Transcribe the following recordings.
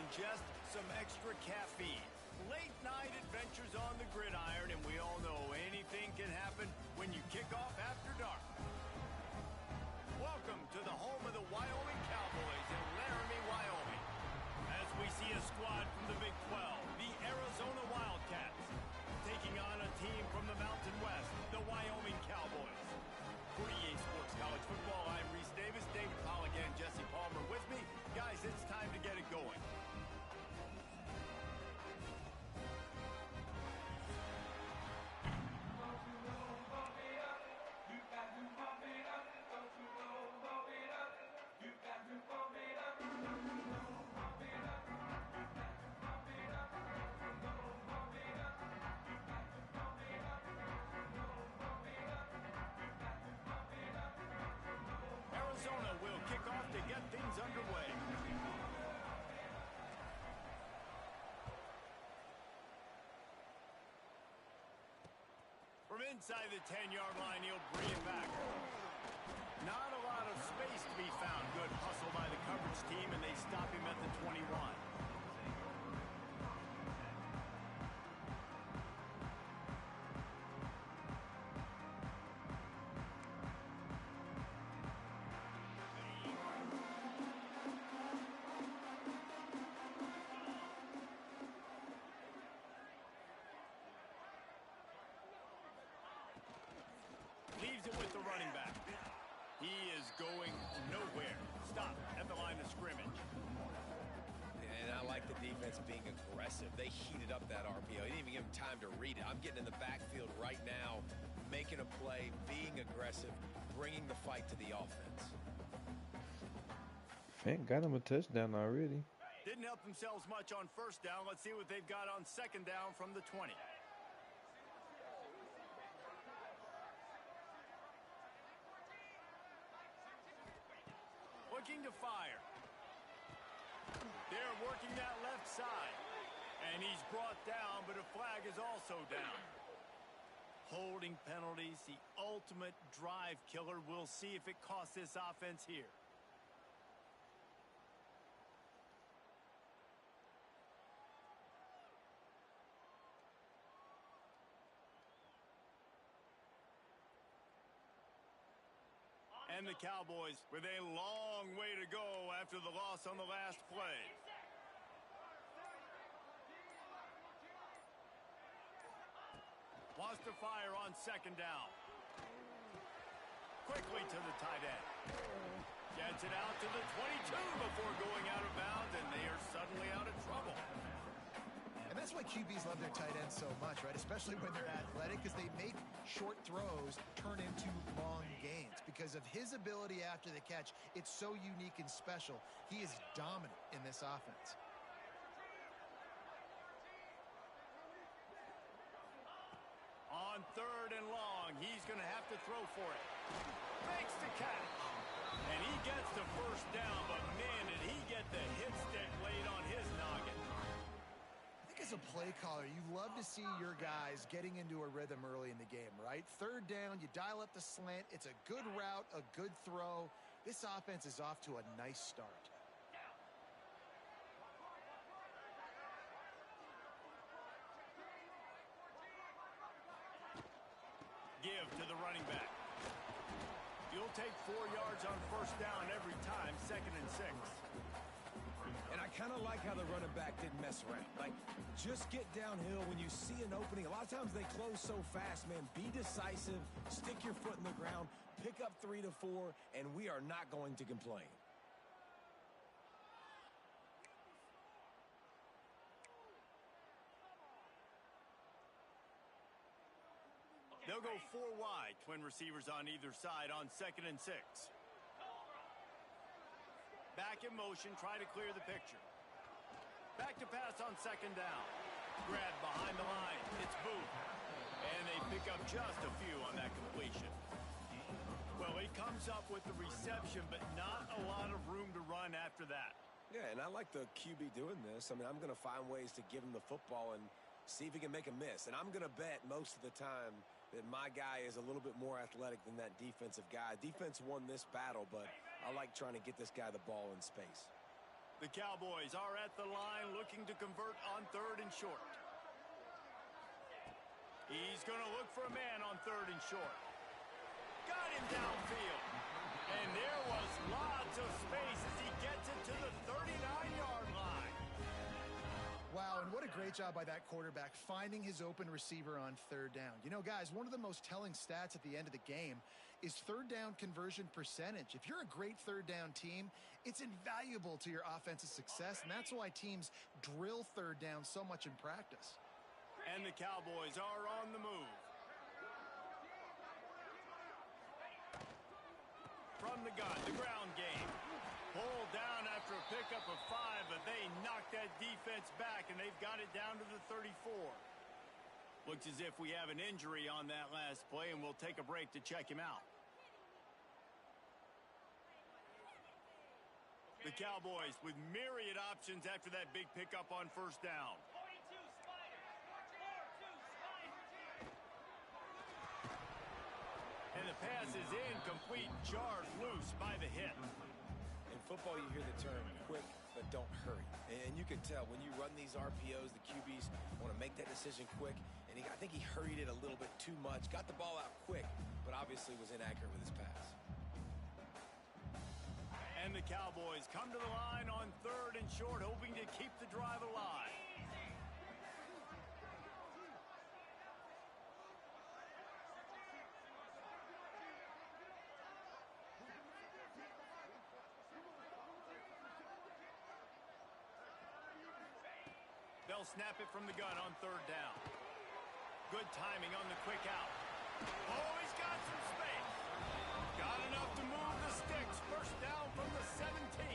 ingest some extra caffeine. Late night adventures on the gridiron, and we all know anything can happen when you kick off after dark. Welcome to the home of the Wyoming Cowboys in Laramie, Wyoming. As we see a squad from the Big 12, the Arizona Wildcats, taking on a team from the Mountain West, the Wyoming Cowboys. For EA Sports College Football, I'm Reese Davis, David Pollock, and Jesse Palmer with me. Guys, it's time to get it going. Arizona will kick off to get things underway. From inside the 10-yard line, he'll bring it back. Not a lot of space to be found. Good hustle by the coverage team, and they stop him at the 21. Leaves it with the running back. He is going nowhere. Stop at the line of scrimmage. And I like the defense being aggressive. They heated up that RPO. They didn't even give him time to read it. I'm getting in the backfield right now, making a play, being aggressive, bringing the fight to the offense. Fant got him a touchdown already. Didn't help themselves much on first down. Let's see what they've got on second down from the 20. Looking to fire. They're working that left side. And he's brought down, but a flag is also down. Holding penalties, the ultimate drive killer. We'll see if it costs this offense here. And the Cowboys with a long way to go after the loss on the last play. Wants to fire on second down. Quickly to the tight end. Gets it out to the 22 before going out of bounds, and they are suddenly out of trouble. And that's why QBs love their tight ends so much, right? Especially when they're athletic, because they make short throws turn into long gains. Because of his ability after the catch, it's so unique and special. He is dominant in this offense. On third and long, he's going to have to throw for it. Makes the catch. And he gets the first down, but man, did he get the hit stick laid on his noggin. As a play caller, you love to see your guys getting into a rhythm early in the game, right? Third down, you dial up the slant. It's a good route, a good throw. This offense is off to a nice start. Give to the running back. You'll take 4 yards on first down every time, 2nd and 6. And I kind of like how the running back didn't mess around. Like, just get downhill when you see an opening. A lot of times they close so fast, man. Be decisive, stick your foot in the ground, pick up 3 to 4, and we are not going to complain. They'll go 4 wide, twin receivers on either side on 2nd and 6. Back in motion, try to clear the picture. Back to pass on second down. Grab behind the line. It's Booth. And they pick up just a few on that completion. Well, he comes up with the reception, but not a lot of room to run after that. Yeah, and I like the QB doing this. I mean, I'm going to find ways to give him the football and see if he can make a miss. And I'm going to bet most of the time that my guy is a little bit more athletic than that defensive guy. Defense won this battle, but I like trying to get this guy the ball in space. The Cowboys are at the line looking to convert on 3rd and short. He's going to look for a man on 3rd and short. Got him downfield. And there was lots of space as he gets it to the 39-yard line. Wow, and what a great job by that quarterback finding his open receiver on 3rd down. You know, guys, one of the most telling stats at the end of the game is 3rd down conversion percentage. If you're a great 3rd down team, it's invaluable to your offensive success, and that's why teams drill 3rd down so much in practice. And the Cowboys are on the move. From the gun, the ground game. Pulled down after a pickup of 5, but they knocked that defense back, and they've got it down to the 34. Looks as if we have an injury on that last play, and we'll take a break to check him out. The Cowboys with myriad options after that big pickup on 1st down. And the pass is incomplete, jarred loose by the hit. In football, you hear the term quick, but don't hurry. And you can tell when you run these RPOs, the QBs want to make that decision quick. And I think he hurried it a little bit too much. Got the ball out quick, but obviously was inaccurate with his pass. And the Cowboys come to the line on 3rd and short, hoping to keep the drive alive. They'll snap it from the gun on 3rd down. Good timing on the quick out. Oh, he's got some space. Got enough to move the sticks. 1st down from the 17.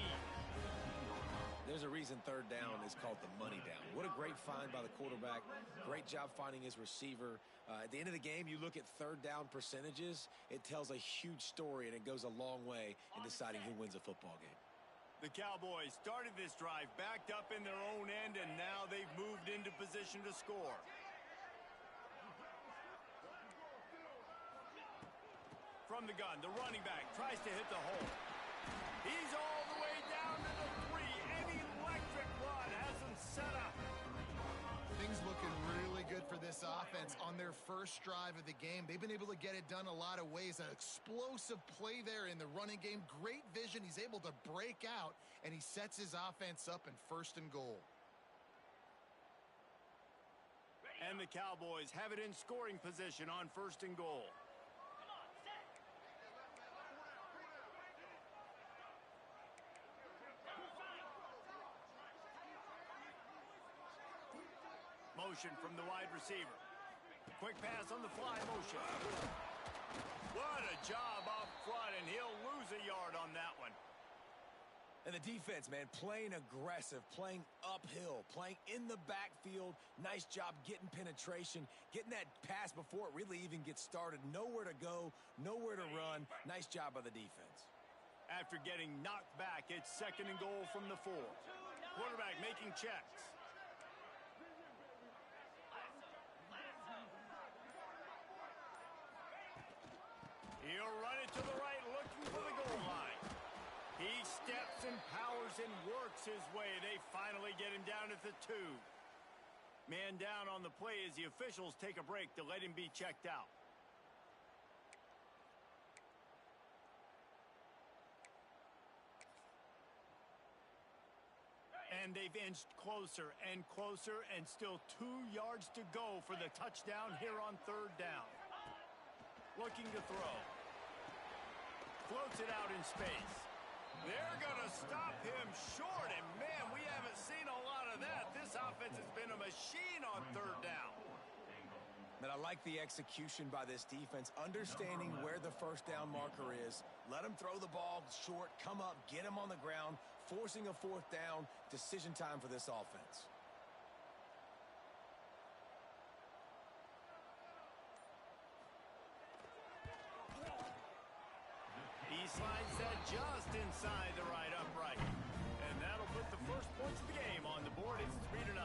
There's a reason 3rd down is called the money down. What a great find by the quarterback. Great job finding his receiver. At the end of the game, you look at 3rd down percentages. It tells a huge story, and it goes a long way in deciding who wins a football game. The Cowboys started this drive backed up in their own end, and now they've moved into position to score. From the gun, the running back tries to hit the hole. He's all the way down to the 3. An electric run has him set up. Things looking really good for this offense on their first drive of the game. They've been able to get it done a lot of ways. An explosive play there in the running game. Great vision. He's able to break out, and he sets his offense up in 1st and goal. And the Cowboys have it in scoring position on 1st and goal. Motion from the wide receiver. Quick pass on the fly motion. What a job up front, and he'll lose a yard on that one. And the defense, man, playing aggressive, playing uphill, playing in the backfield. Nice job getting penetration, getting that pass before it really even gets started. Nowhere to go, nowhere to run. Nice job by the defense. After getting knocked back, it's 2nd and goal from the 4. Quarterback making checks. He'll run it to the right, looking for the goal line. He steps and powers and works his way. They finally get him down at the 2. Man down on the play as the officials take a break to let him be checked out. And they've inched closer and closer, and still 2 yards to go for the touchdown here on 3rd down. Looking to throw. Floats it out in space. They're going to stop him short, and man, we haven't seen a lot of that. This offense has been a machine on 3rd down. And I like the execution by this defense, understanding where the 1st down marker is. Let him throw the ball short, come up, get him on the ground, forcing a 4th down. Decision time for this offense. He slides that just inside the right upright. And that'll put the first points of the game on the board. It's 3-0.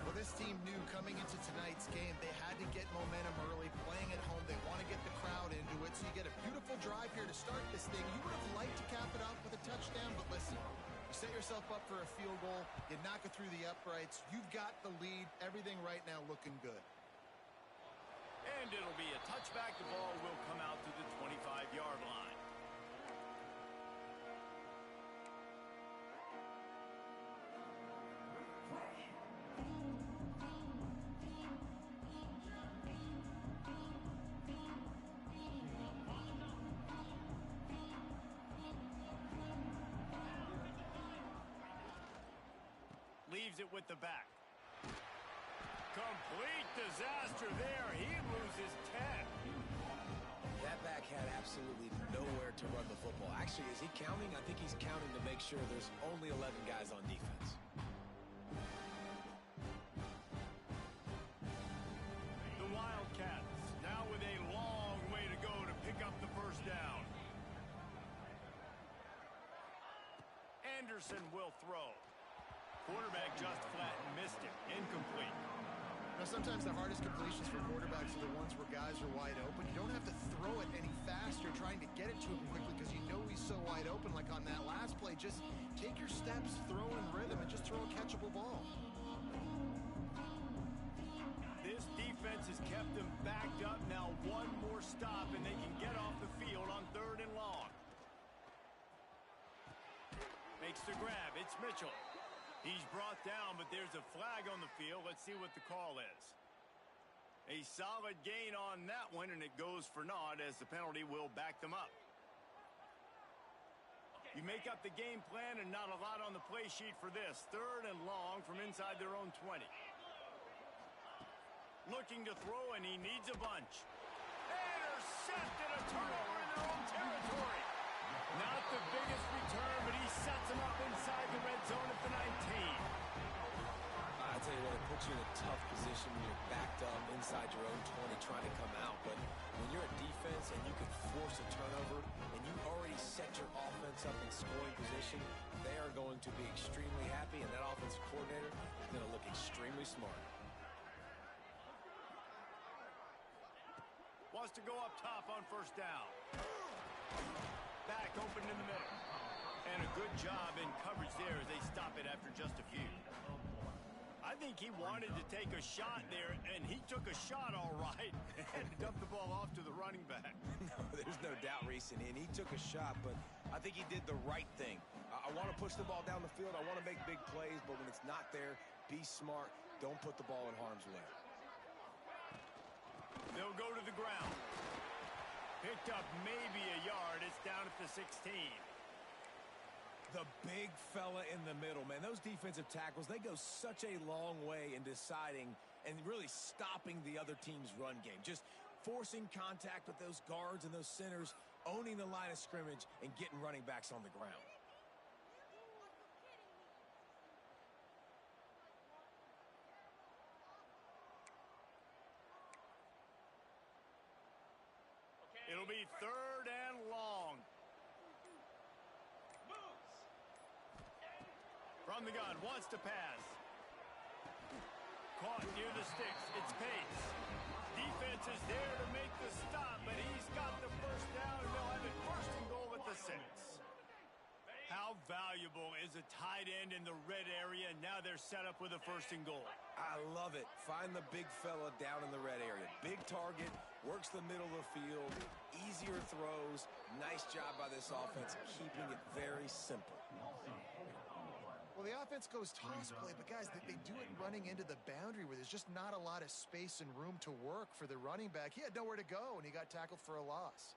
Well, this team knew coming into tonight's game they had to get momentum early, playing at home. They want to get the crowd into it, so you get a beautiful drive here to start this thing. You would have liked to cap it off with a touchdown, but listen, you set yourself up for a field goal. You knock it through the uprights. You've got the lead. Everything right now looking good. And it'll be a touchback. The ball will come out to the 25-yard line. Leaves it with the back. Complete disaster there. He loses 10. That back had absolutely nowhere to run the football. Actually, is he counting? I think he's counting to make sure there's only 11 guys on defense. The Wildcats now with a long way to go to pick up the first down. Anderson will throw. Quarterback just flat missed it. Incomplete. Now, sometimes the hardest completions for quarterbacks are the ones where guys are wide open. You don't have to throw it any faster trying to get it to him quickly because you know he's so wide open. Like on that last play, just take your steps, throw in rhythm, and just throw a catchable ball. This defense has kept them backed up. Now one more stop, and they can get off the field on 3rd and long. Makes the grab. It's Mitchell. He's brought down, but there's a flag on the field. Let's see what the call is. A solid gain on that one, and it goes for naught as the penalty will back them up. You make up the game plan and not a lot on the play sheet for this. 3rd and long from inside their own 20. Looking to throw, and he needs a bunch. Intercepted, a turnover in their own territory. Not the biggest return, but he sets them up inside the red zone at the 19. I tell you what, it puts you in a tough position when you're backed up inside your own 20 trying to come out. But when you're a defense and you can force a turnover and you already set your offense up in scoring position, they are going to be extremely happy, and that offensive coordinator is going to look extremely smart. Wants to go up top on 1st down. Back open in the middle. And a good job in coverage there as they stop it after just a few. I think he wanted to take a shot there, and he took a shot all right and dumped the ball off to the running back. No, there's no doubt, Reese, and he took a shot, but I think he did the right thing. I want to push the ball down the field. I want to make big plays, but when it's not there, be smart. Don't put the ball in harm's way. They'll go to the ground. Picked up maybe a yard. It's down at the 16. The big fella in the middle, man. Those defensive tackles, they go such a long way in deciding and really stopping the other team's run game. Just forcing contact with those guards and those centers, owning the line of scrimmage, and getting running backs on the ground. It'll be 3rd and long. From the gun, wants to pass. Caught near the sticks. It's Pace. Defense is there to make the stop, but he's got the first down, and they'll have it 1st and goal at the 6. How valuable is a tight end in the red area? Now they're set up with a 1st and goal. I love it. Find the big fella down in the red area. Big target, works the middle of the field, easier throws. Nice job by this offense, keeping it very simple. Well, the offense goes toss play, but guys, they do it running into the boundary where there's just not a lot of space and room to work for the running back. He had nowhere to go, and he got tackled for a loss.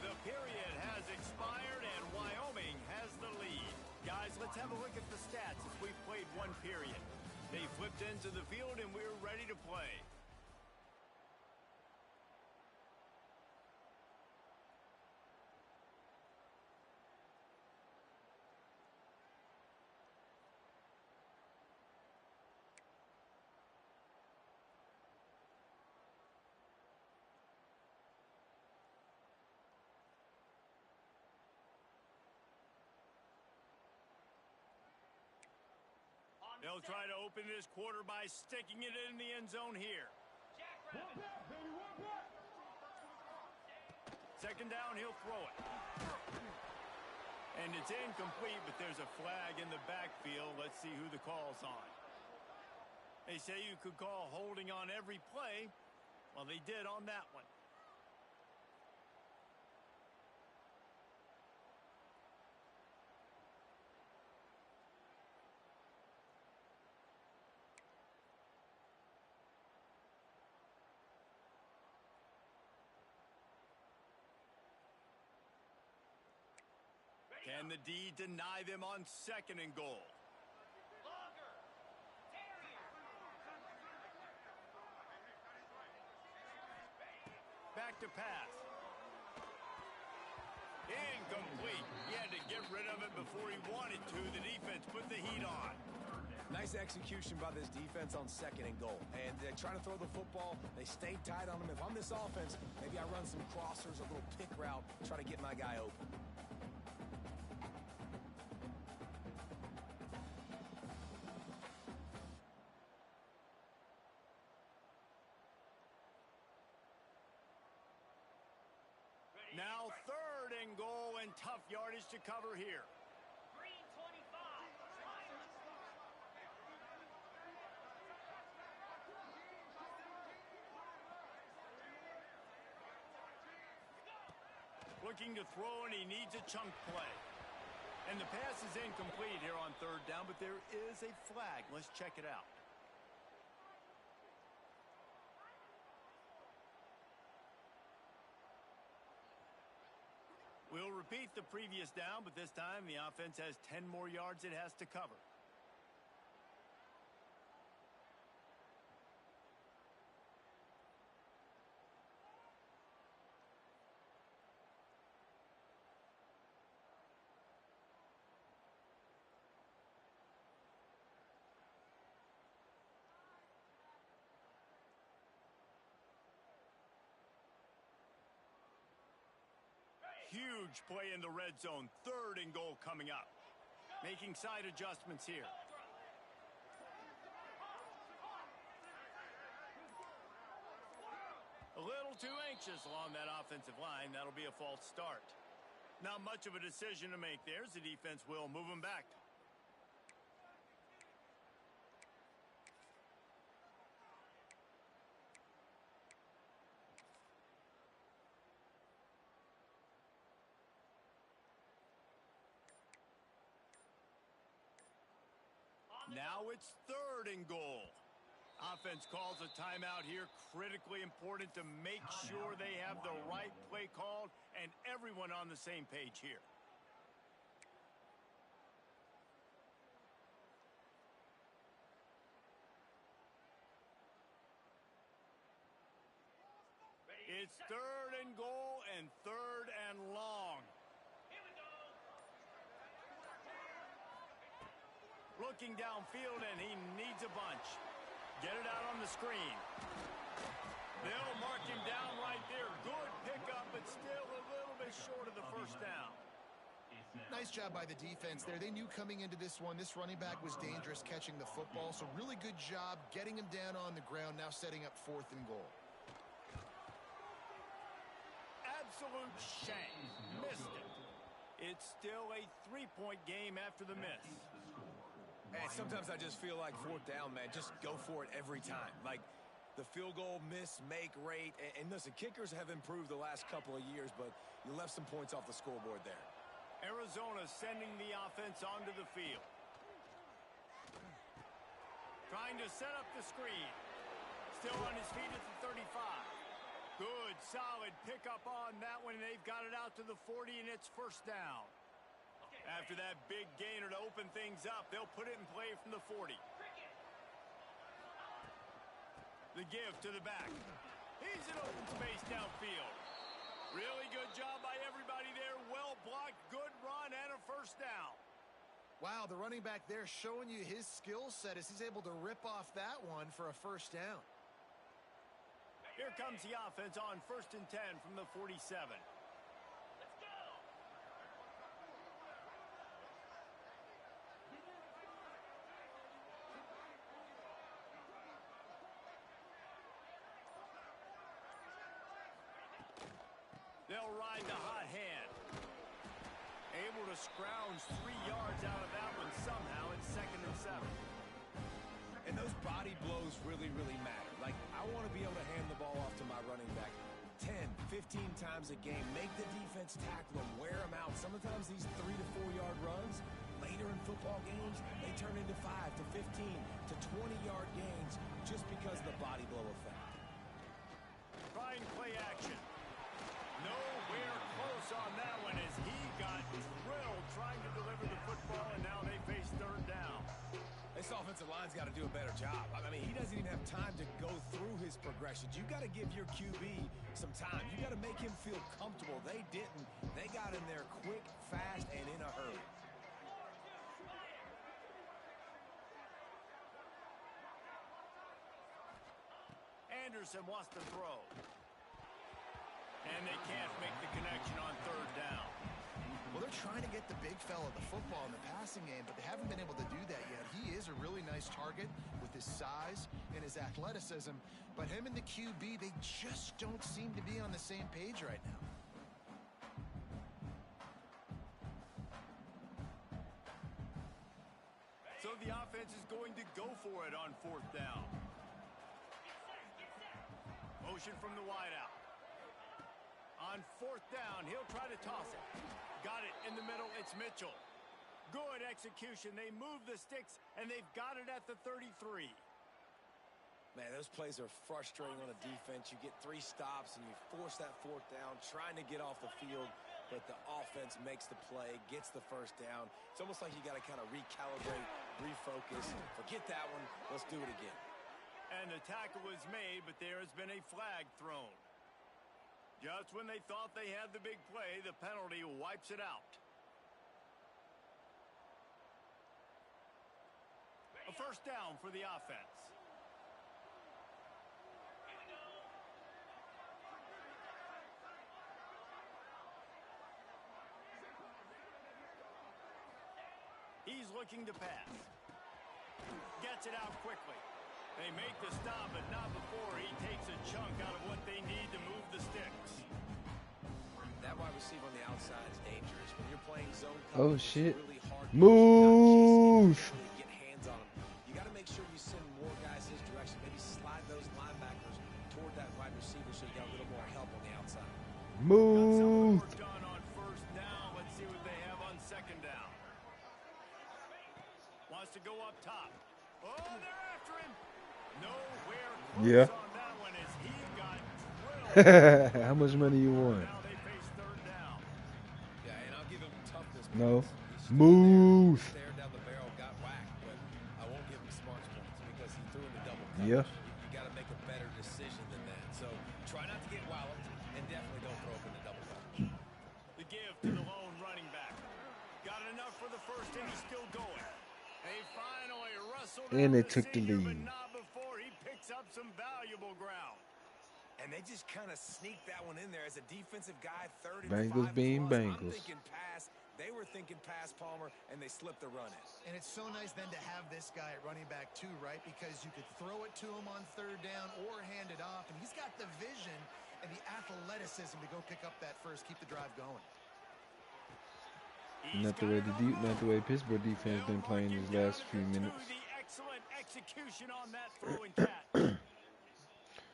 The period has expired, and Wyoming has the lead. Guys, let's have a look at the stats as we've played one period. They flipped into the field, and we're ready to play. They'll try to open this quarter by sticking it in the end zone here. Second down, he'll throw it. And it's incomplete, but there's a flag in the backfield. Let's see who the call's on. They say you could call holding on every play. Well, they did on that one. Can the D deny them on second and goal? Back to pass. Incomplete. He had to get rid of it before he wanted to. The defense put the heat on. Nice execution by this defense on second and goal. And they're trying to throw the football. They stayed tight on him. If I'm this offense, maybe I run some crossers, a little pick route, try to get my guy open. Now third and goal, and tough yardage to cover here. Green 25. Looking to throw, and he needs a chunk play. And the pass is incomplete here on third down, but there is a flag. Let's check it out. We'll repeat the previous down, but this time the offense has 10 more yards it has to cover. Huge play in the red zone. Third and goal coming up. Making side adjustments here. A little too anxious along that offensive line. That'll be a false start. Not much of a decision to make there as the defense will move him back. Now it's third and goal. Offense calls a timeout here. Critically important to make sure they have the right play called and everyone on the same page here. It's third and goal and third and long. Looking downfield, and he needs a bunch. Get it out on the screen. They'll mark him down right there. Good pickup, but still a little bit short of the first down. Nice job by the defense there. They knew coming into this one, this running back was dangerous catching the football, so really good job getting him down on the ground, now setting up fourth and goal. Absolute shame. Missed it. It's still a three-point game after the miss. Hey, sometimes I just feel like fourth down, man. Just go for it every time. Like the field goal miss-make rate. And listen, kickers have improved the last couple of years, but you left some points off the scoreboard there. Arizona sending the offense onto the field. Trying to set up the screen. Still on his feet at the 35. Good, solid pickup on that one. They've got it out to the 40, and it's first down. After that big gainer to open things up, they'll put it in play from the 40. The give to the back. He's in open space downfield. Really good job by everybody there. Well blocked, good run, and a first down. Wow, the running back there showing you his skill set as he's able to rip off that one for a first down. Here comes the offense on 1st and 10 from the 47. They'll they'll ride the hot hand. Able to scrounge 3 yards out of that one somehow in 2nd and 7. And those body blows really, really matter. Like, I want to be able to hand the ball off to my running back 10, 15 times a game. Make the defense tackle them, wear them out. Sometimes these 3 to 4 yard runs, later in football games, they turn into 5 to 15 to 20 yard gains just because of the body blow effect. Trying play action. Nowhere close on that one as he got drilled trying to deliver the football, and now they face 3rd down. This offensive line's got to do a better job. I mean, he doesn't even have time to go through his progressions. You got to give your QB some time. You got to make him feel comfortable. They didn't. They got in there quick, fast, and in a hurry. Anderson wants to throw. And they can't make the connection on 3rd down. Well, they're trying to get the big fella the football in the passing game, but they haven't been able to do that yet. He is a really nice target with his size and his athleticism, but him and the QB, they just don't seem to be on the same page right now. So the offense is going to go for it on 4th down. Motion from the wideout. On 4th down, he'll try to toss it. Got it in the middle. It's Mitchell. Good execution. They move the sticks, and they've got it at the 33. Man, those plays are frustrating on a defense. You get 3 stops, and you force that 4th down, trying to get off the field, but the offense makes the play, gets the 1st down. It's almost like you got to kind of recalibrate, refocus. Forget that one. Let's do it again. And the tackle was made, but there has been a flag thrown. Just when they thought they had the big play, the penalty wipes it out. A 1st down for the offense. He's looking to pass. Gets it out quickly. They make the stop, but not before he takes a chunk out of what they need to move the sticks. That wide receiver on the outside is dangerous. When you're playing zone Oh, coverage, shit. it's really hard to Move! get hands on him. You got to make sure you send more guys his direction. Maybe slide those linebackers toward that wide receiver so you got a little more help on the outside. Move! Got some of the work done on 1st down. Let's see what they have on 2nd down. Wants to go up top. Oh, they're after him. Nowhere close Yeah. on that one as he got drilled. How much money you want? Now they face 3rd down. Yeah, and I'll give him toughness. No. He's stood Move! there, stared down the barrel, got whacked, but I won't give him smarts points because he threw in the double coverage. Yeah. You got to make a better decision than that. So try not to get walloped, and definitely don't throw up in the double coverage. The give to the lone running back. Got enough for the 1st, and he's still going. They finally wrestled And they out took the senior, lead. but not before he picks up some valuable ground. And they just kind of sneaked that one in there as a defensive guy, 3rd and Bengals 5 being plus. I'm Bengals. thinking pass. They were thinking pass, Palmer, and they slipped the run in. And it's so nice then to have this guy at running back too, right? Because you could throw it to him on 3rd down or hand it off, and he's got the vision and the athleticism to go pick up that 1st, keep the drive going. Not the way Pittsburgh defense been playing these last few minutes. The excellent execution on that throwing catch.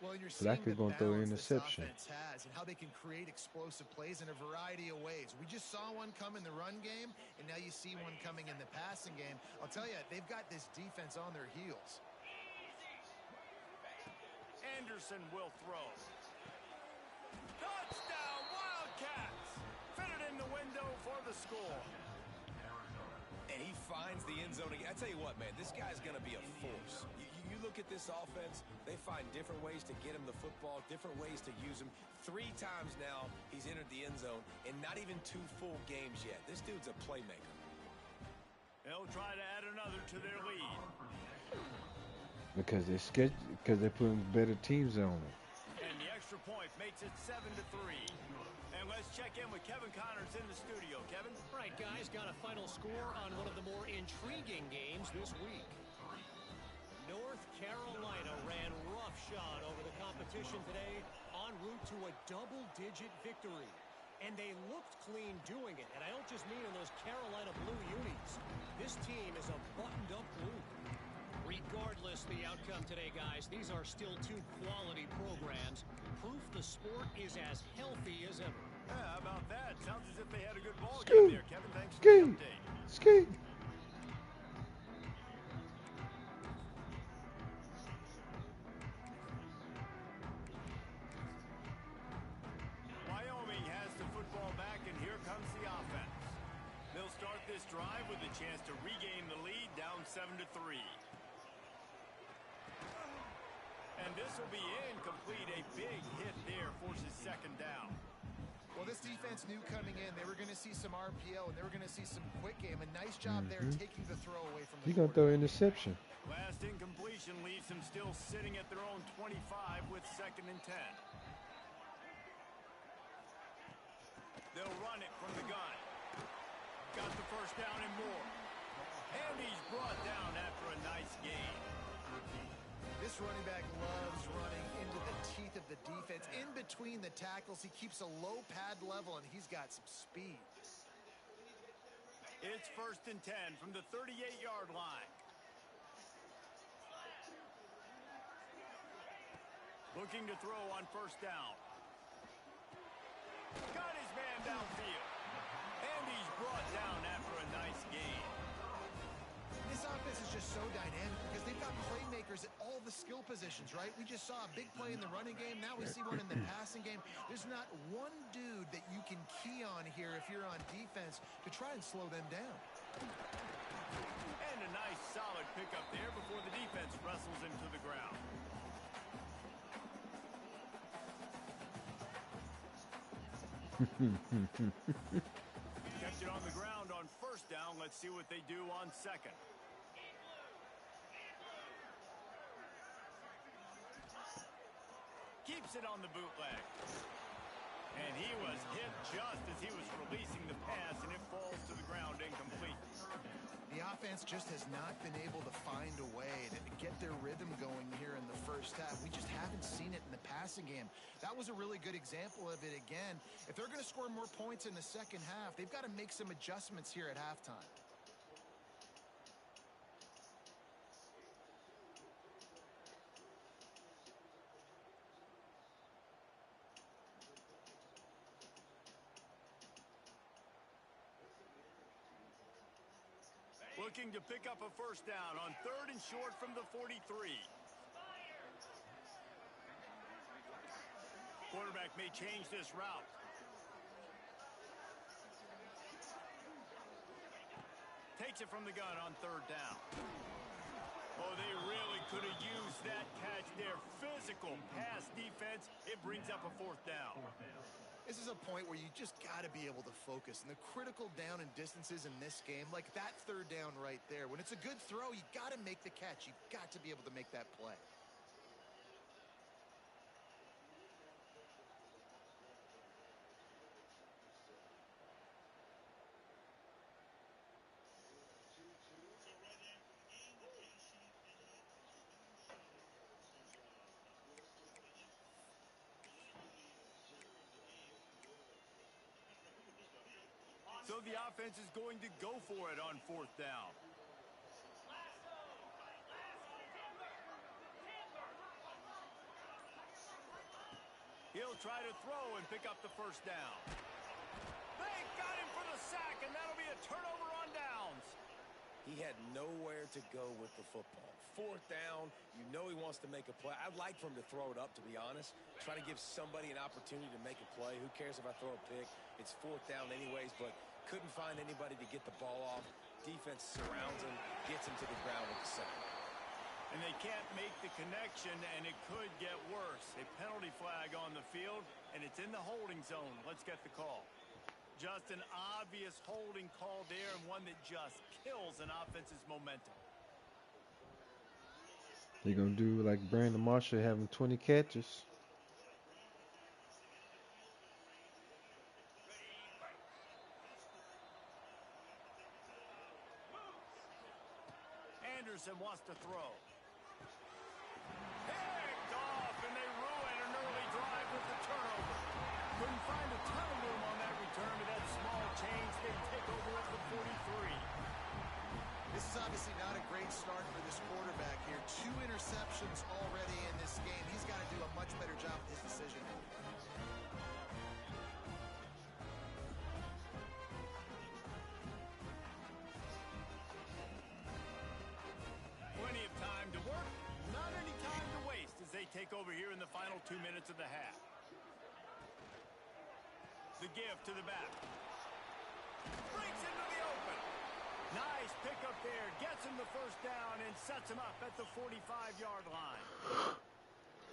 Well, you're Black seeing is the gonna throw an balance this interception. offense has and how they can create explosive plays in a variety of ways. We just saw one come in the run game, and now you see one coming in the passing game. I'll tell you, they've got this defense on their heels. Anderson will throw. Touchdown, Wildcats! Fitted in the window for the score. And he finds the end zone again. I tell you what, man, this guy's going to be a force. You look at this offense, they find different ways to get him the football, different ways to use him. 3 times now he's entered the end zone, and not even 2 full games yet. This dude's a playmaker. They'll try to add another to their lead. Because they're putting better teams on them. And the extra point makes it 7-3. And let's check in with Kevin Connors in the studio. Kevin? All right, guys, got a final score on one of the more intriguing games this week. North Carolina ran roughshod over the competition today en route to a double-digit victory. And they looked clean doing it. And I don't just mean in those Carolina blue unis. This team is a buttoned-up blue. Regardless the outcome today, guys, these are still two quality programs. Proof the sport is as healthy as ever. Yeah, how about that? Sounds as if they had a good ball Ski. game there, Kevin. Thanks for the update. Ski. Wyoming has the football back, and here comes the offense. They'll start this drive with a chance to regain the lead, down 7-3. And this will be incomplete. A big hit there forces second down. Well, this defense knew coming in they were going to see some RPO and they were going to see some quick game. A nice job there taking the throw away from the He's going to throw an interception. Last incompletion leaves them still sitting at their own 25 with 2nd and 10. They'll run it from the gun. Got the first down and more. And he's brought down after a nice gain. This running back loves running into the teeth of the defense. In between the tackles, he keeps a low pad level, and he's got some speed. It's 1st and 10 from the 38-yard line. Looking to throw on 1st down. Got his man downfield. And he's brought down after a nice gain. This offense is just so dynamic because they've got playmakers at all the skill positions, right? We just saw a big play in the running game. Now we see one in the passing game. There's not one dude that you can key on here if you're on defense to try and slow them down. And a nice solid pickup there before the defense wrestles him to the ground. Kept it on the ground on 1st down. Let's see what they do on 2nd. Keeps it on the bootleg. And he was hit just as he was releasing the pass, and it falls to the ground incomplete. The offense just has not been able to find a way to get their rhythm going here in the first half. We just haven't seen it in the passing game. That was a really good example of it again. If they're going to score more points in the second half, they've got to make some adjustments here at halftime. Looking to pick up a 1st down on 3rd and short from the 43. Quarterback may change this route. Takes it from the gun on 3rd down. Oh, they really could have used that catch there. Physical pass defense. It brings up a 4th down. This is a point where you just got to be able to focus. And the critical down and distances in this game, like that 3rd down right there, when it's a good throw, you got to make the catch. You've got to be able to make that play. So the offense is going to go for it on 4th down. He'll try to throw and pick up the 1st down. They got him for the sack, and that'll be a turnover on downs. He had nowhere to go with the football. 4th down, you know he wants to make a play. I'd like for him to throw it up, to be honest. Try to give somebody an opportunity to make a play. Who cares if I throw a pick? It's 4th down anyways, but couldn't find anybody to get the ball off. Defense surrounds him, gets him to the ground with the sack. And they can't make the connection, and it could get worse. A penalty flag on the field, and it's in the holding zone. Let's get the call. Just an obvious holding call there, and one that just kills an offense's momentum. They're going to do like Brandon Marshall having 20 catches. Anderson wants to throw. Picked off, and they ruin an early drive with the turnover. Couldn't find a ton of room on that return to that small change. They take over at the 43. This is obviously not a great start for this quarterback here. 2 interceptions already in this game. He's got to do a much better job with his decision making. Plenty of time to work, not any time to waste as they take over here in the final 2 minutes of the half. The give to the back. Breaks into the open. Nice pickup there. Gets him the first down and sets him up at the 45-yard line.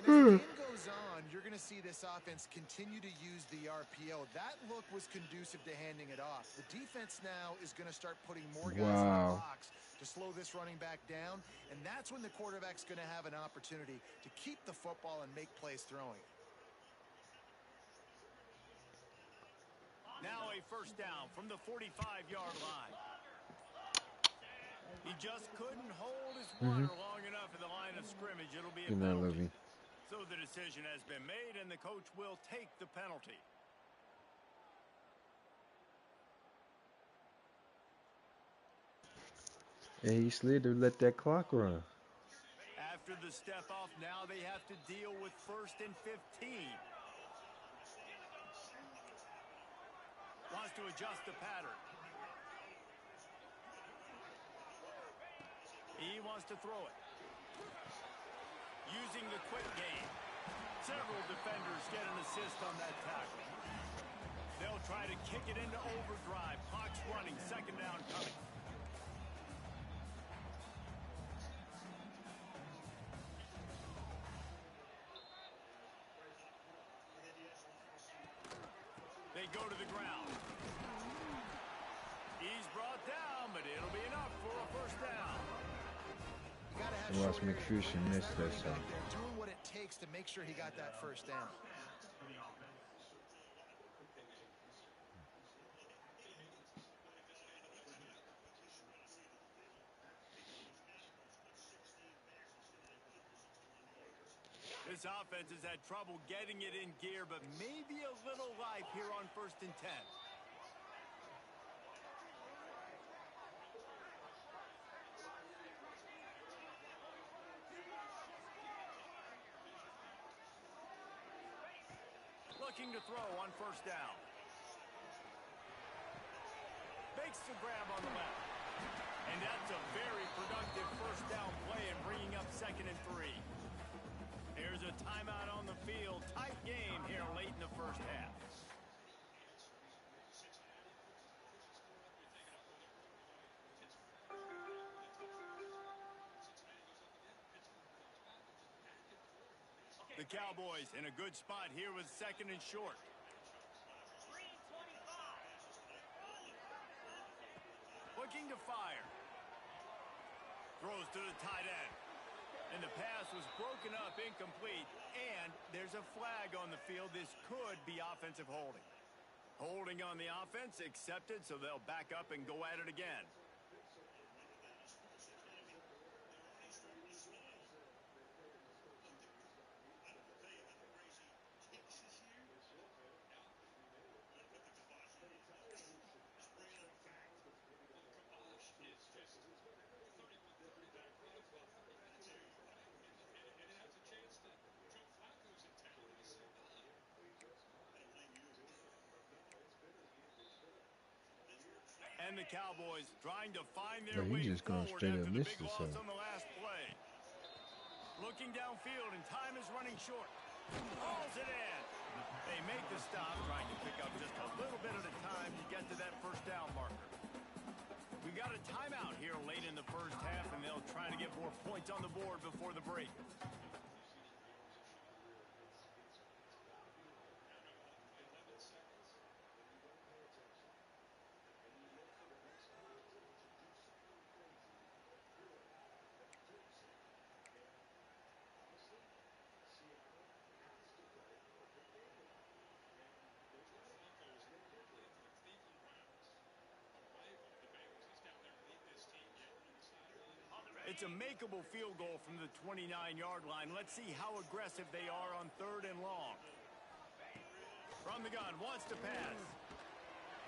And as the game goes on, you're going to see this offense continue to use the RPO. That look was conducive to handing it off. The defense now is going to start putting more guys in the box to slow this running back down, and that's when the quarterback's going to have an opportunity to keep the football and make plays throwing. Now a first down from the 45-yard line. He just couldn't hold his water long enough at the line of scrimmage. It'll be a penalty. So the decision has been made, and the coach will take the penalty. And he slid to let that clock run. After the step off, now they have to deal with 1st and 15. Wants to adjust the pattern. He wants to throw it. Using the quick game. Several defenders get an assist on that tackle. They'll try to kick it into overdrive. Clock's running. 2nd down coming. They go to the ground. He's brought down, but it'll be enough for a first down. Ross McPherson missed that shot. Doing what it takes to make sure he got that first down. This offense has had trouble getting it in gear, but maybe a little life here on 1st and 10. Looking to throw on 1st down. Makes the grab on the left. And that's a very productive 1st down play and bringing up 2nd and 3. There's a timeout on the field. Tight game here late in the first half. The Cowboys in a good spot here with 2nd and short. Looking to fire. Throws to the tight end. And the pass was broken up, incomplete, and there's a flag on the field. This could be offensive holding. Holding on the offense, accepted, so they'll back up and go at it again. And the Cowboys trying to find their way forward after the big loss on the last play. Looking downfield, and time is running short. Hauls it in. They make the stop, trying to pick up just a little bit at a time to get to that 1st down marker. We got a timeout here late in the first half, and they'll try to get more points on the board before the break. It's a makeable field goal from the 29-yard line. Let's see how aggressive they are on 3rd and long. From the gun, wants to pass.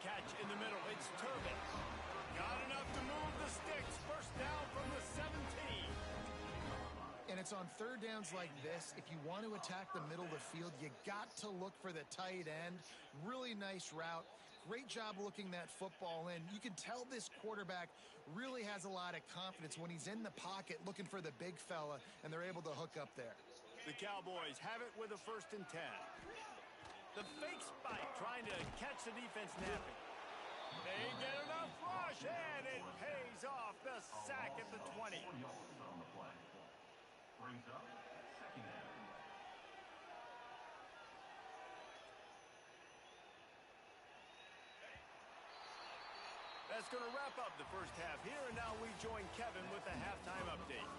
catch in the middle. It's Turbin. Got enough to move the sticks. First down from the 17. And it's on third downs like this. If you want to attack the middle of the field, you got to look for the tight end. Really nice route. Great job looking that football in. You can tell this quarterback really has a lot of confidence when he's in the pocket looking for the big fella, and they're able to hook up there. The Cowboys have it with a 1st and 10. The fake spike trying to catch the defense napping. They get enough rush, and it pays off. The sack at the 20. That's going to wrap up the first half here, and now we join Kevin with the halftime update.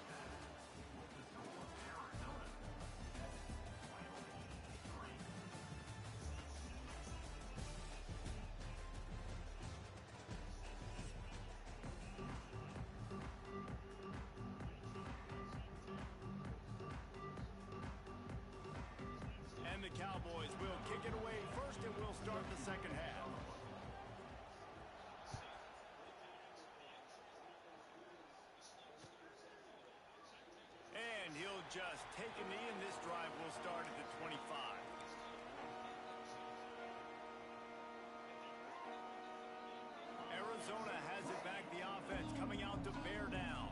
And the Cowboys will kick it away first, and we'll start the second half. And he'll just take a knee, and this drive will start at the 25. Arizona has it back. The offense coming out to bear down.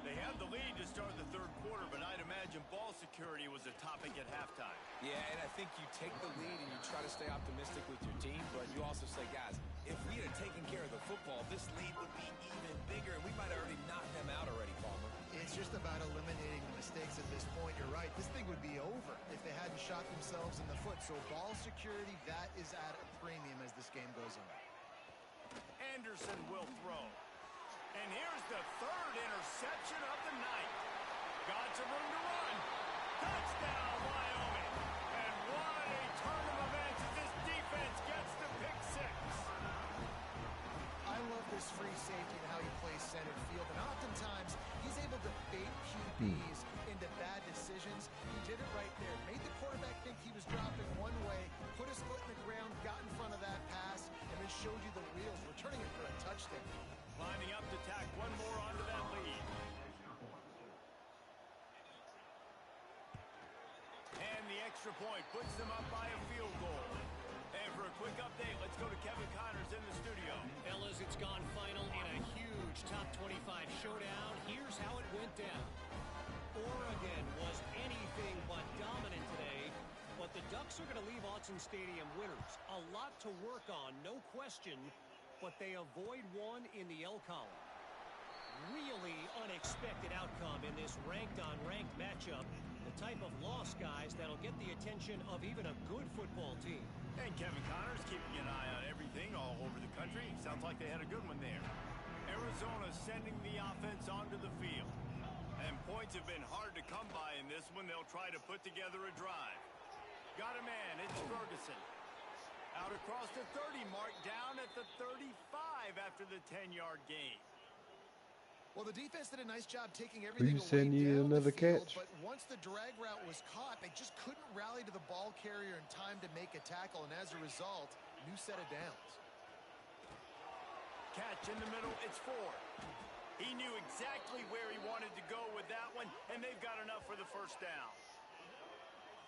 They have the lead to start the third quarter, but I'd imagine ball security was a topic at halftime. Yeah, and I think you take the lead and you try to stay optimistic with your team, but you also say, guys, if we had taken care of the football, this lead would be even bigger, and we might have already knocked them out already, Palmer. It's just about eliminating the mistakes at this point. You're right. This thing would be over if they hadn't shot themselves in the foot. So ball security, that is at a premium as this game goes on. Anderson will throw. And here's the third interception of the night. Got some room to run. Touchdown, Wyoming. And what a turn of events as this defense gets the pick six. I love this free safety and how he plays center field. And oftentimes, he's able to bait QBs into bad decisions. He did it right there. Made the quarterback think he was dropping one way, put his foot in the ground, got in front of that pass, and then showed you the wheels, returning it for a touchdown. Lining up to tack one more onto that lead. And the extra point puts them up by a field goal. And for a quick update, let's go to Kevin Connors in the studio. Fellas, it's gone final in a huge top 25 showdown. Here's how it went down. Oregon was anything but dominant today, but the Ducks are going to leave Autzen Stadium winners. A lot to work on, no question, but they avoid one in the L column. Really unexpected outcome in this ranked-on-ranked matchup. The type of loss, guys, that'll get the attention of even a good football team. And Kevin Connors keeping an eye on everything all over the country. Sounds like they had a good one there. Arizona sending the offense onto the field. And points have been hard to come by in this one. They'll try to put together a drive. Got a man. It's Ferguson. Out across the 30 mark, down at the 35 after the 10-yard gain. Well, the defense did a nice job taking everything You away said needed down another the field, catch. but once the drag route was caught, they just couldn't rally to the ball carrier in time to make a tackle, and as a result, new set of downs. Catch in the middle, it's Ford. He knew exactly where he wanted to go with that one, and they've got enough for the first down.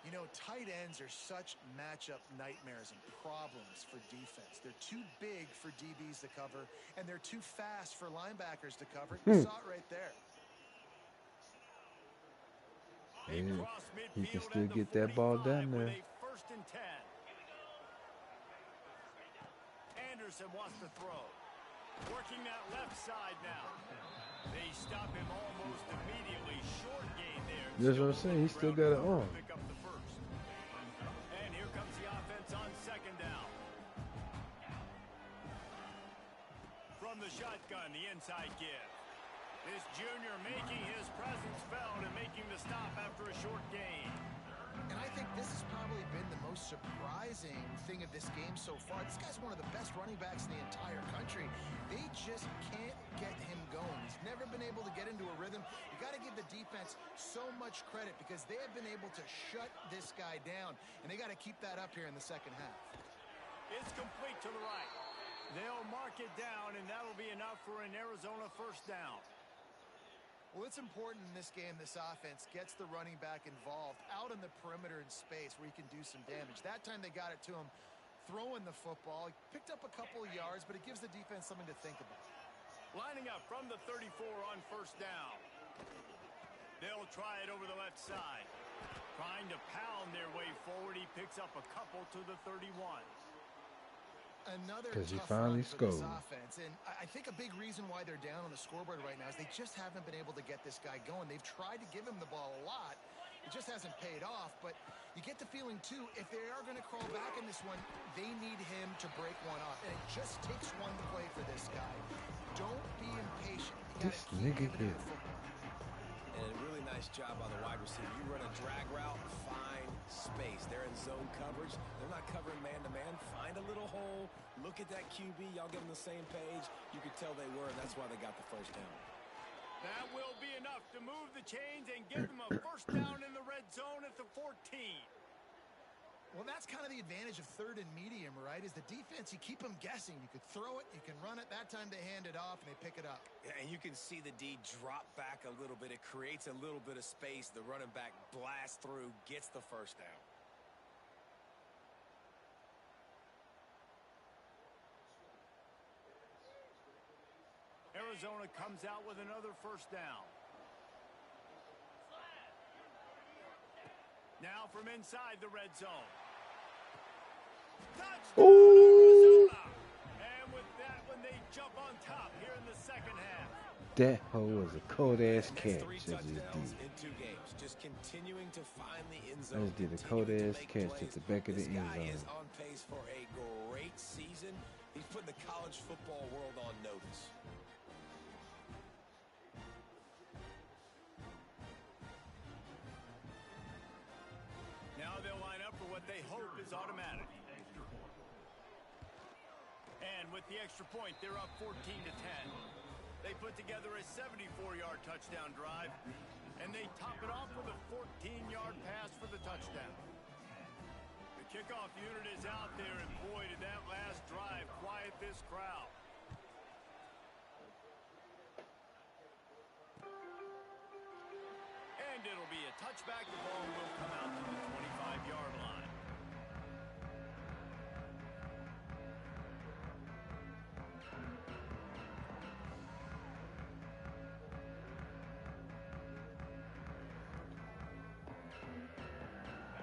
You know, tight ends are such matchup nightmares and problems for defense. They're too big for DBs to cover, and they're too fast for linebackers to cover. You saw it right there. They Yeah, cross he can midfield still at the get that ball 45 down with there. a 1st and 10. Anderson wants to throw. Working that left side now. They stop him almost immediately. Short gain there. That's what I'm saying. He still got it on. Pick up the first. And here comes the offense on second down. From the shotgun, the inside give. This junior making his presence felt and making the stop after a short gain. And I think this has probably been the most surprising thing of this game so far. This guy's one of the best running backs in the entire country. They just can't get him going. He's never been able to get into a rhythm. You got to give the defense so much credit because they have been able to shut this guy down, and they got to keep that up here in the second half. It's complete to the right. They'll mark it down, and that'll be enough for an Arizona first down. Well, it's important in this game this offense gets the running back involved out in the perimeter in space where he can do some damage. That time they got it to him throwing the football. He picked up a couple of yards, but it gives the defense something to think about. Lining up from the 34 on first down. They'll try it over the left side. Trying to pound their way forward. He picks up a couple to the 31. Another Because he tough finally run for this scored. offense, and I think a big reason why they're down on the scoreboard right now is they just haven't been able to get this guy going. They've tried to give him the ball a lot. It just hasn't paid off, but you get the feeling, too, if they are going to crawl back in this one, they need him to break one off, and it just takes one play for this guy. Don't be impatient. You This gotta keep nigga giving him here. the football. And a really nice job by the wide receiver. You run a drag route, find space. They're in zone coverage. They're not covering man-to-man. Find a little hole. Look at that QB. Y'all get on the same page. You could tell they were, and that's why they got the first down. That will be enough to move the chains and give them a first down in the red zone at the 14. Well, that's kind of the advantage of third and medium, right? Is the defense, you keep them guessing. You could throw it, you can run it. That time they hand it off, and they pick it up. Yeah, and you can see the D drop back a little bit. It creates a little bit of space. The running back blasts through, gets the first down. Arizona comes out with another first down. Now from inside the red zone. Touchdown, Arizona! And with that one, they jump on top here in the second half. That hoe was a cold-ass And catch. that's 3 I just touchdowns did. in 2 games. Just continuing to find the end I zone. just did a continuing to cold-ass make catch plays. at the back of the This end guy zone. is on pace for a great season. He's putting the college football world on notice. Now they'll line up for what they hope is automatic. And with the extra point, they're up 14-10. They put together a 74-yard touchdown drive, and they top it off with a 14-yard pass for the touchdown. The kickoff unit is out there, and boy, did that last drive quiet this crowd. And it'll be a touchback. The ball will come out to the 25-yard line.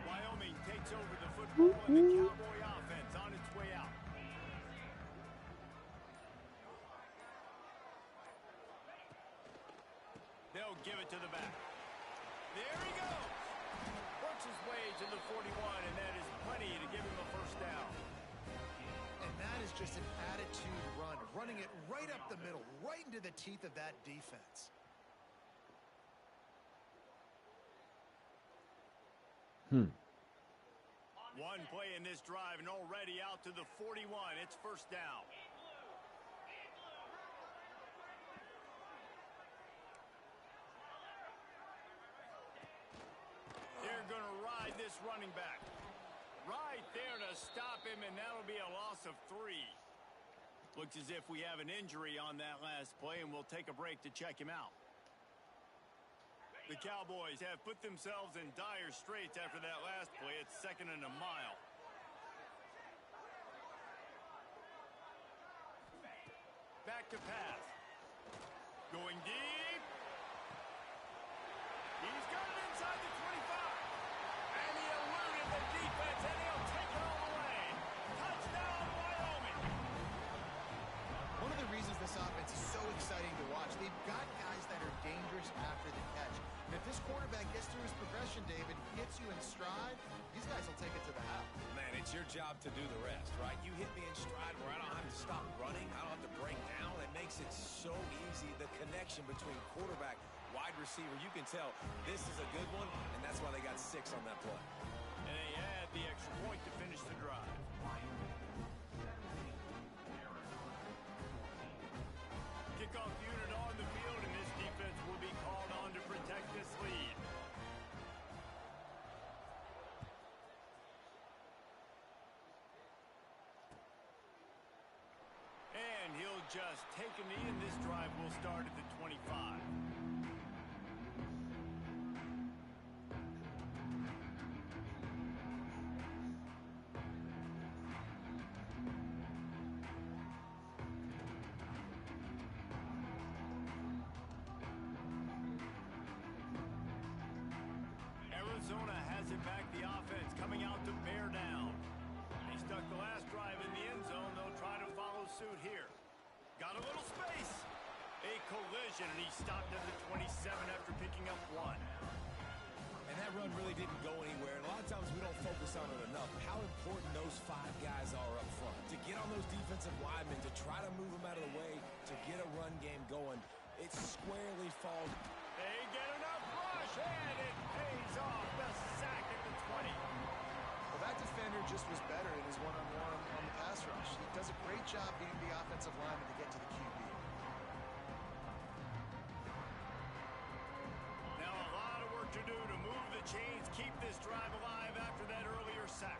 Wyoming takes over the football, and the Cowboy offense on its way out. They'll give it to the back. There he goes. Works his way to the 41, and that is plenty to give him a first down. And that is just an attitude run, running it right up the middle, right into the teeth of that defense. One play in this drive, and already out to the 41. It's first down. They're going to ride this running back. Right there to stop him, and that'll be a loss of 3. Looks as if we have an injury on that last play, and we'll take a break to check him out. The Cowboys have put themselves in dire straits after that last play. It's 2nd and a mile. Back to pass. Going deep. He's got it inside the 25. And he eluded the defense, and he'll take it all the way. Touchdown, Wyoming. One of the reasons this offense is so exciting to watch, they've got guys that are dangerous after the catch. And if this quarterback gets through his progression, David, hits you in stride, these guys will take it to the house. Man, it's your job to do the rest, right? You hit me in stride where I don't have to stop running. I don't have to break down. It makes it so easy. The connection between quarterback, wide receiver, you can tell this is a good one, and that's why they got 6 on that play. And they add the extra point to finish the drive. Kickoff unit on the field, and this defense will be called on to protect this lead. just take a knee, and this drive will start at the 25. Arizona has it back. The offense coming out to bear down. They stuck the last drive in the end zone. They'll try to follow suit here. Got a little space. A collision, and he stopped at the 27 after picking up one. And that run really didn't go anywhere. And a lot of times we don't focus on it enough. How important those 5 guys are up front. To get on those defensive linemen, to try to move them out of the way, to get a run game going, it squarely falls. They get enough rush, and it pays off. The sack at the 20. Well, that defender just was better in his one-on-one on the pass rush. He does a great job beating the offensive lineman to get to the QB. Now a lot of work to do to move the chains, keep this drive alive after that earlier sack.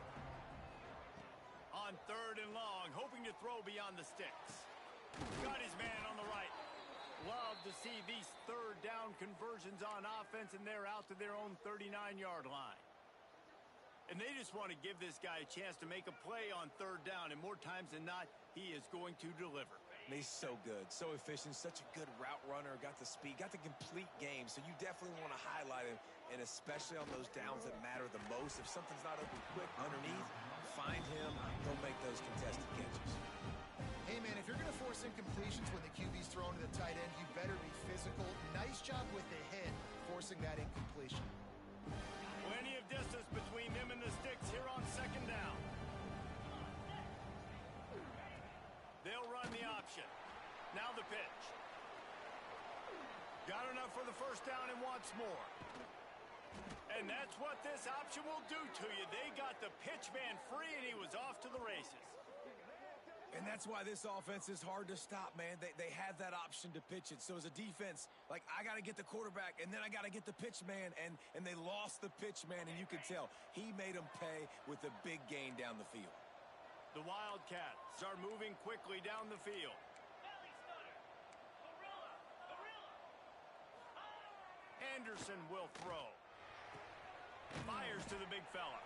On 3rd and long, hoping to throw beyond the sticks. Got his man on the right. Love to see these 3rd down conversions on offense, and they're out to their own 39-yard line. And they just want to give this guy a chance to make a play on 3rd down, and more times than not, he is going to deliver. He's so good, so efficient, such a good route runner, got the speed, got the complete game, so you definitely want to highlight him, and especially on those downs that matter the most. If something's not open quick underneath, find him, he'll make those contested catches. Hey, man, if you're going to force incompletions when the QB's thrown to the tight end, you better be physical. Nice job with the hit, forcing that incompletion. Plenty of distance between them and the sticks here on 2nd down. They'll run the option. Now the pitch. Got enough for the 1st down and wants more. And that's what this option will do to you. They got the pitch man free, and he was off to the races. And that's why this offense is hard to stop, man. They have that option to pitch it. So as a defense, like, I got to get the quarterback, and then I got to get the pitch man, and they lost the pitch man, and you can tell. He made them pay with a big gain down the field. The Wildcats are moving quickly down the field. Anderson will throw. Fires to the big fella.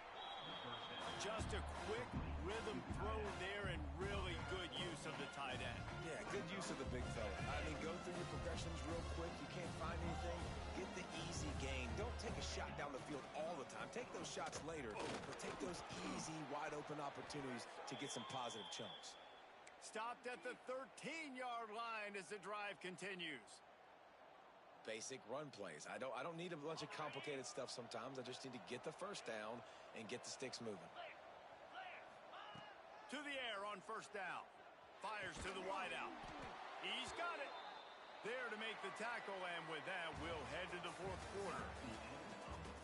Just a quick rhythm throw there, and really good use of the tight end. Yeah, good use of the big fella. I mean, go through your progressions real quick. You can't find anything. Get the easy gain. Don't take a shot down the field all the time. Take those shots later, but take those easy, wide-open opportunities to get some positive chunks. Stopped at the 13-yard line as the drive continues. Basic run plays. I don't need a bunch of complicated stuff sometimes. I just need to get the 1st down and get the sticks moving. To the air on 1st down. Fires to the wideout. He's got it. There to make the tackle, and with that, we'll head to the 4th quarter.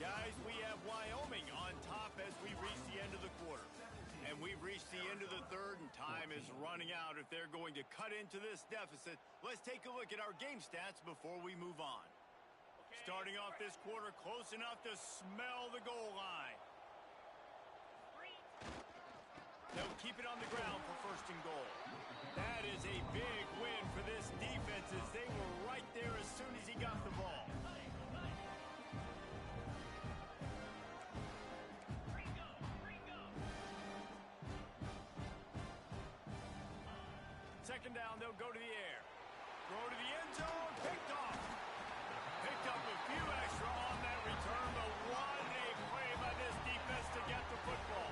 Guys, we have Wyoming on top as we reach the end of the quarter. And we've reached the end of the 3rd, and time is running out if they're going to cut into this deficit. Let's take a look at our game stats before we move on. Starting off this quarter, close enough to smell the goal line. They'll keep it on the ground for 1st and goal. That is a big win for this defense, as they were right there as soon as he got the ball. Second down, they'll go to the air. Throw to the end zone, picked off. Picked up a few extra on that return, but what a play by this defense to get the football.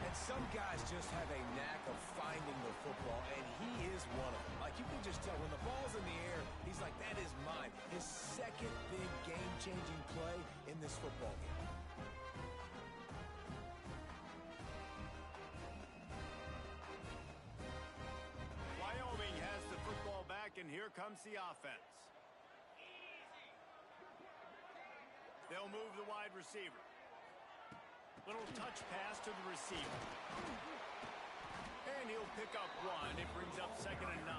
And some guys just have a knack of finding the football, and he is one of them. Like, you can just tell when the ball's in the air, he's like, that is mine. His 2nd big game-changing play in this football game. Wyoming has the football back, and here comes the offense. They'll move the wide receiver. Little touch pass to the receiver. And he'll pick up one. It brings up 2nd and 9.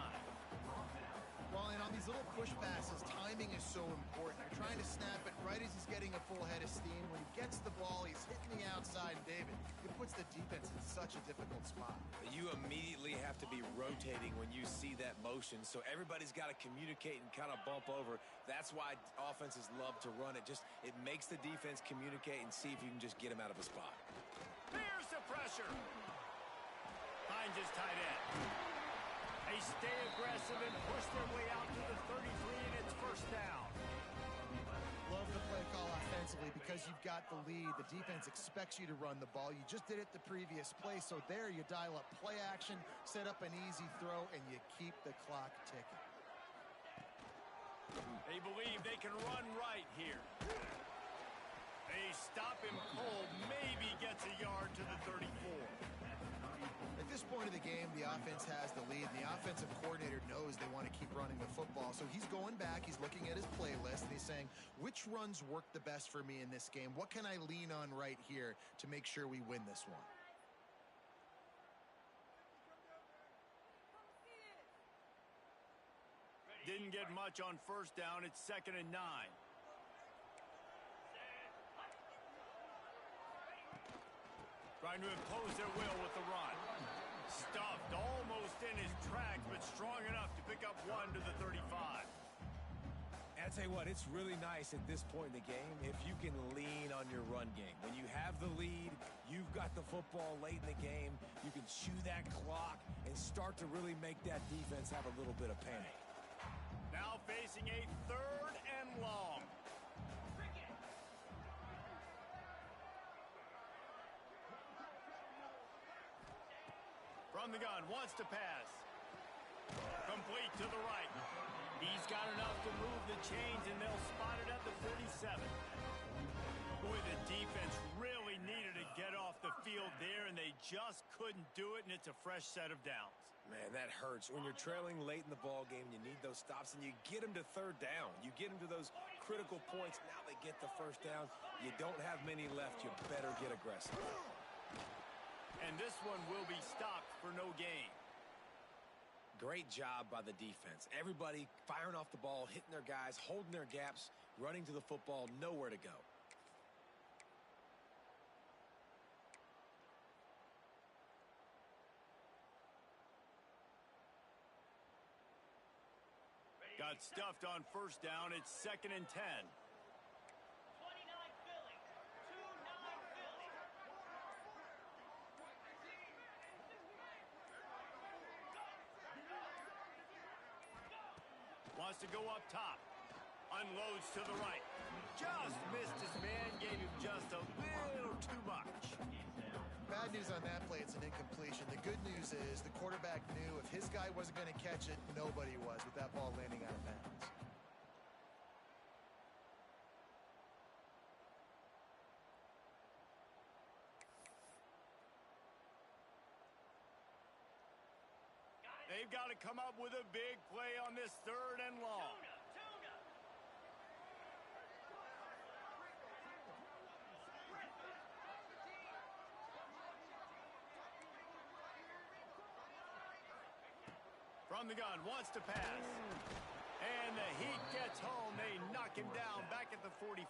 Well, and on these little push passes, timing is so important. You're trying to snap it right as he's getting a full head of steam. When he gets the ball, he's hitting the outside. David, you put puts the defense in such a difficult spot. You immediately have to be rotating when you see that motion, so everybody's got to communicate and kind of bump over. That's why offenses love to run it. It makes the defense communicate and see if you can just get him out of a spot. Here's the pressure. Finds his tight end. They stay aggressive and push their way out to the 33, and it's first down. Love the play call offensively because you've got the lead. The defense expects you to run the ball. You just did it the previous play, so there you dial up play action, set up an easy throw, and you keep the clock ticking. They believe they can run right here. They stop him cold, maybe gets a yard to the 34. At this point of the game, the offense has the lead. The offensive coordinator knows they want to keep running the football. So he's going back, he's looking at his playlist, and he's saying, which runs work the best for me in this game? What can I lean on right here to make sure we win this one? Didn't get much on first down. It's 2nd and 9. Trying to impose their will with the run. Stuffed almost in his tracks, but strong enough to pick up 1 to the 35. And I tell you what, it's really nice at this point in the game if you can lean on your run game. When you have the lead, you've got the football late in the game, you can chew that clock and start to really make that defense have a little bit of panic. Now facing a 3rd and long. From the gun, wants to pass. Complete to the right. He's got enough to move the chains, and they'll spot it at the 47. Boy, the defense really needed to get off the field there, and they just couldn't do it, and it's a fresh set of downs. Man, that hurts. When you're trailing late in the ball game, you need those stops, and you get them to 3rd down. You get them to those critical points. Now they get the 1st down. You don't have many left. You better get aggressive. And this one will be stopped for no gain. Great job by the defense. Everybody firing off the ball, hitting their guys, holding their gaps, running to the football, nowhere to go. Got stuffed on first down. It's 2nd and 10. 29 Philly. 2-9 Philly. Wants to go up top. Unloads to the right. Just missed his man. Gave him just a little too much. Bad news on that play, it's an incompletion. The good news is the quarterback knew if his guy wasn't going to catch it, nobody was with that ball landing out of bounds. They've got to come up with a big play on this 3rd and long. From the gun, wants to pass. And the heat gets home. They knock him down back at the 45.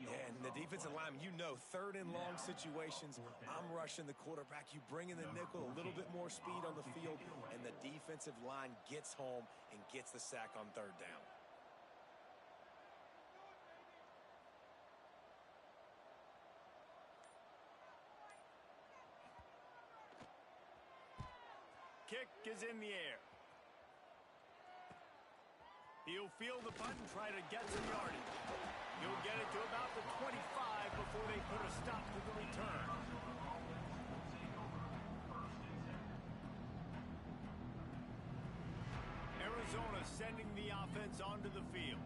And the defensive lineman, you know, 3rd and long situations, I'm rushing the quarterback. You bring in the nickel, a little bit more speed on the field, and the defensive line gets home and gets the sack on 3rd down. Kick is in the air. He'll field the punt and try to get some yardage. He'll get it to about the 25 before they put a stop to the return. Arizona sending the offense onto the field.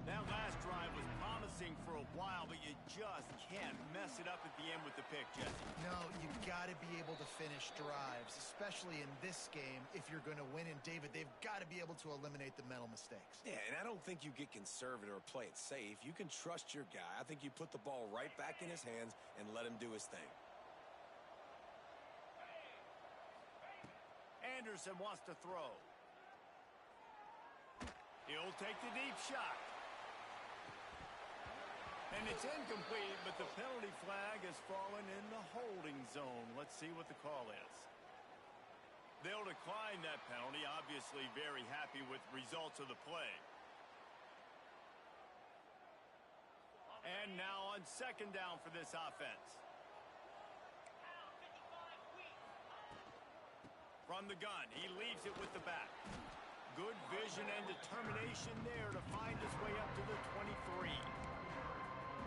That last drive was promising for a while, but you just can't mess it up at the end with the pick, Jesse. No, you've got to be able to finish drives, especially in this game if you're going to win. And, David, they've got to be able to eliminate the mental mistakes. Yeah, and I don't think you get conservative or play it safe. You can trust your guy. I think you put the ball right back in his hands and let him do his thing. Anderson wants to throw. He'll take the deep shot. And it's incomplete, but the penalty flag has fallen in the holding zone. Let's see what the call is. They'll decline that penalty, obviously very happy with results of the play. And now on second down for this offense. From the gun, he leaves it with the back. Good vision and determination there to find his way up to the 23.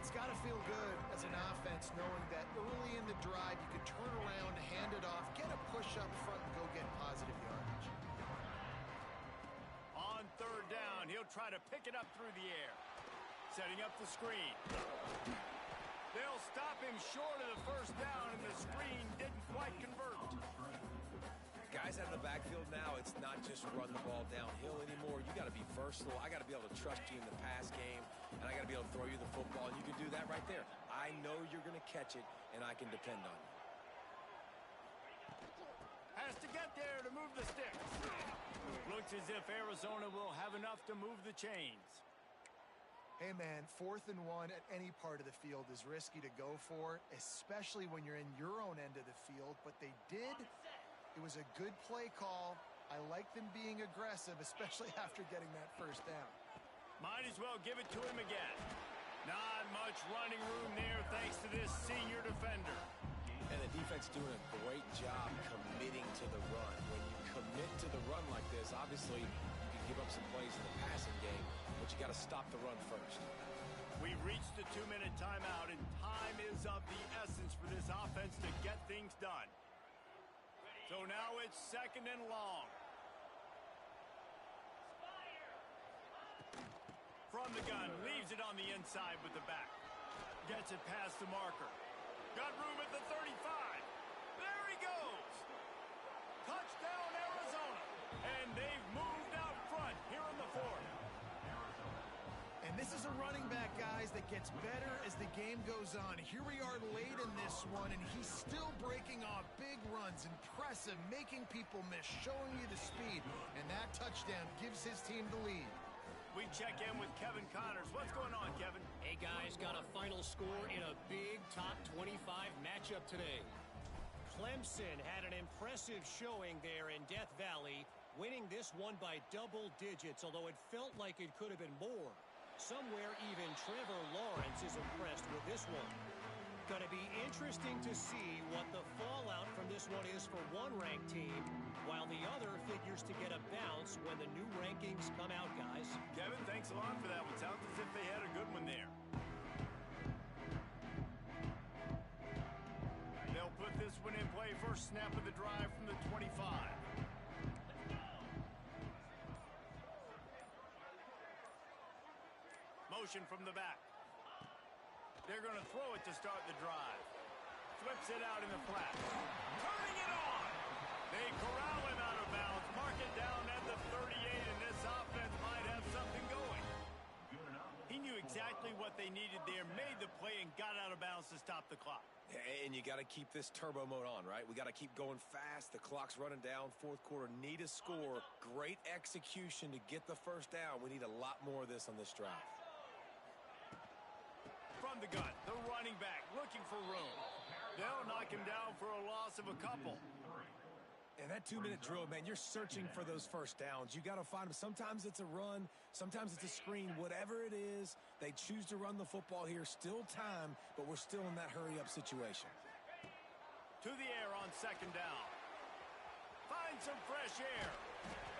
It's got to feel good as an offense knowing that early in the drive you can turn around, hand it off, get a push up front, and go get positive yardage. On third down, he'll try to pick it up through the air. Setting up the screen. They'll stop him short of the first down, and the screen didn't quite convert. Guys out of the backfield now, it's not just run the ball downhill anymore. You got to be versatile. I got to be able to trust you in the pass game, and I got to be able to throw you the football, and you can do that right there. I know you're going to catch it, and I can depend on you. Has to get there to move the sticks. Looks as if Arizona will have enough to move the chains. Hey, man, 4th and 1 at any part of the field is risky to go for, especially when you're in your own end of the field, but they did. It was a good play call. I like them being aggressive, especially after getting that first down. Might as well give it to him again. Not much running room there thanks to this senior defender. And the defense doing a great job committing to the run. When you commit to the run like this, obviously you can give up some plays in the passing game, but you got to stop the run first. We've reached the 2-minute timeout, and time is of the essence for this offense to get things done. So now it's second and long. From the gun, leaves it on the inside with the back. Gets it past the marker. Got room at the 35. There he goes. Touchdown, Arizona. And they've moved out front here in the 4th. And this is a running back, guys, that gets better as the game goes on. Here we are late in this one, and he's still breaking off big runs. Impressive, making people miss, showing you the speed. And that touchdown gives his team the lead. We check in with Kevin Connors. What's going on, Kevin? Hey, guys, got a final score in a big top 25 matchup today. Clemson had an impressive showing there in Death Valley, winning this one by double digits, although it felt like it could have been more. Somewhere even Trevor Lawrence is impressed with this one. Going to be interesting to see what the fallout from this one is for one ranked team, while the other figures to get a bounce when the new rankings come out, guys. Kevin, thanks a lot for that one. Sounds as if they had a good one there. They'll put this one in play. First snap of the drive from the 25. Motion from the back. They're going to throw it to start the drive. Flips it out in the flat. Turning it on. They corral him out of bounds. Mark it down at the 38, and this offense might have something going. He knew exactly what they needed there, made the play, and got out of bounds to stop the clock. And you got to keep this turbo mode on, right? We got to keep going fast. The clock's running down. 4th quarter, need a score. Great execution to get the first down. We need a lot more of this on this drive. From the gun, the running back looking for room. They'll knock him down for a loss of a couple. And that 2-minute drill, man, you're searching for those first downs. You got to find them. Sometimes it's a run. Sometimes it's a screen. Whatever it is, they choose to run the football here. Still time, but we're still in that hurry-up situation. To the air on second down. Finds some fresh air.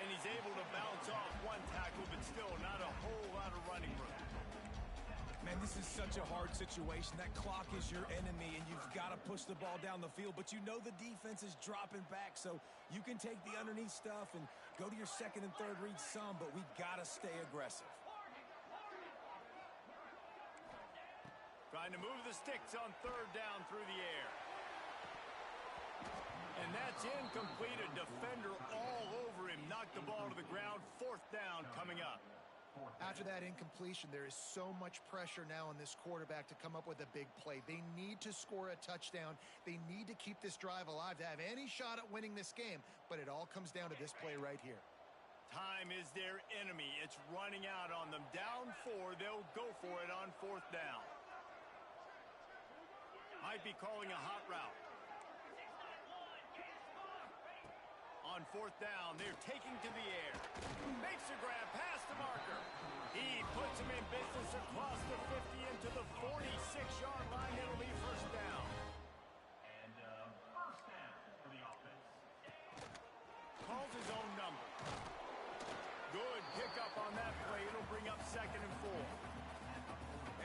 And he's able to bounce off one tackle, but still not a whole lot of running room. Man, this is such a hard situation. That clock is your enemy, and you've got to push the ball down the field. But you know the defense is dropping back, so you can take the underneath stuff and go to your second and third read some, but we've got to stay aggressive. Trying to move the sticks on third down through the air. And that's incomplete. A defender all over him. Knocked the ball to the ground. 4th down coming up. After that incompletion, there is so much pressure now on this quarterback to come up with a big play. They need to score a touchdown. They need to keep this drive alive to have any shot at winning this game. But it all comes down to this play right here. Time is their enemy. It's running out on them. Down 4, they'll go for it on 4th down. Might be calling a hot route. On fourth down, they're taking to the air. Makes a grab past the marker. He puts him in business across the 50 into the 46-yard line. It'll be first down. And first down for the offense. Calls his own number. Good pickup on that play. It'll bring up 2nd and 4.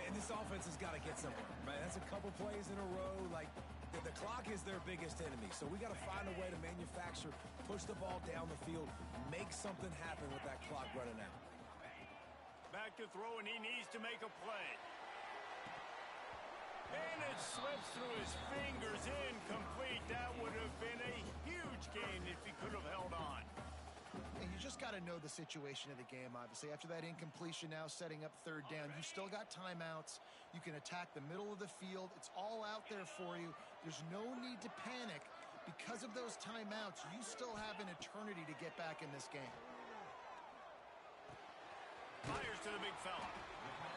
And this offense has got to get somewhere, right? That's a couple plays in a row. Like, the clock is their biggest enemy. So we got to find a way to manufacture, push the ball down the field, make something happen with that clock running out. Back to throw, and he needs to make a play. And it slips through his fingers, incomplete. That would have been a huge gain if he could have held on. And you just got to know the situation of the game, obviously. After that incompletion, now setting up third down, you still got timeouts. You can attack the middle of the field. It's all out there for you. There's no need to panic. Because of those timeouts, you still have an eternity to get back in this game. Fires to the big fella.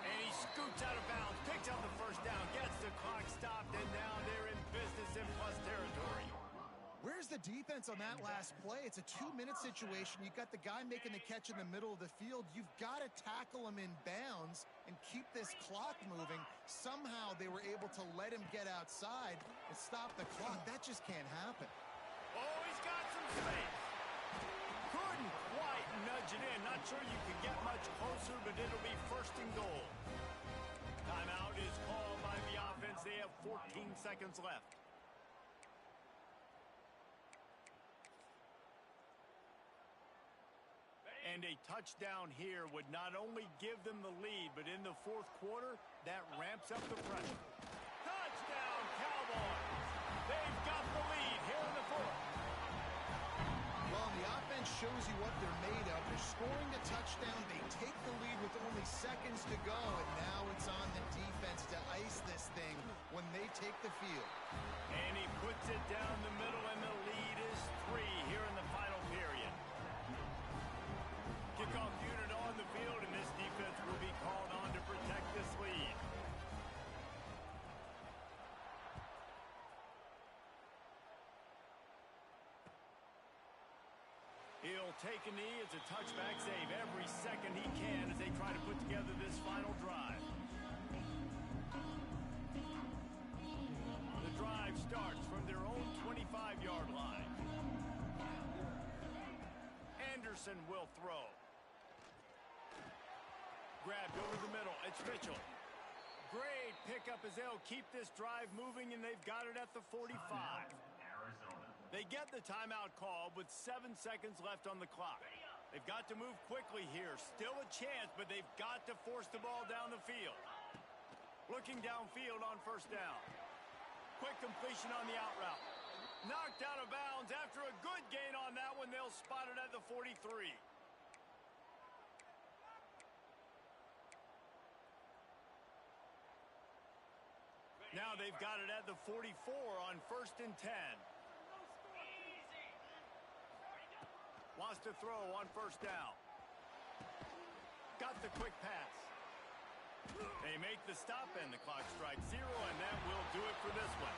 And he scoots out of bounds, picks up the first down, gets the clock stopped, and now they're in business in plus territory. Where's the defense on that last play? It's a 2-minute situation. You've got the guy making the catch in the middle of the field. You've got to tackle him in bounds and keep this clock moving. Somehow they were able to let him get outside and stop the clock. That just can't happen. Oh, he's got some space. Couldn't quite nudge it in. Not sure you could get much closer, but it'll be 1st and goal. Timeout is called by the offense. They have 14 seconds left. And a touchdown here would not only give them the lead, but in the 4th quarter, that ramps up the pressure. Touchdown, Cowboys! They've got the lead here in the 4th. Well, the offense shows you what they're made of. They're scoring the touchdown. They take the lead with only seconds to go, and now it's on the defense to ice this thing when they take the field. And he puts it down the middle, and the lead is 3 here in the final period. Kickoff unit on the field, and this defense will be called on to protect this lead. He'll take a knee. It's a touchback save every second he can as they try to put together this final drive. The drive starts from their own 25-yard line. Anderson will throw. Grabbed over the middle. It's Mitchell. Great pickup as they'll keep this drive moving, and they've got it at the 45. They get the timeout call with 7 seconds left on the clock. They've got to move quickly here. Still a chance, but they've got to force the ball down the field. Looking downfield on 1st down. Quick completion on the out route. Knocked out of bounds after a good gain on that one. They'll spot it at the 43. Now they've got it at the 44 on 1st and 10. Wants to throw on 1st down. Got the quick pass. They make the stop, and the clock strikes 0, and that will do it for this one.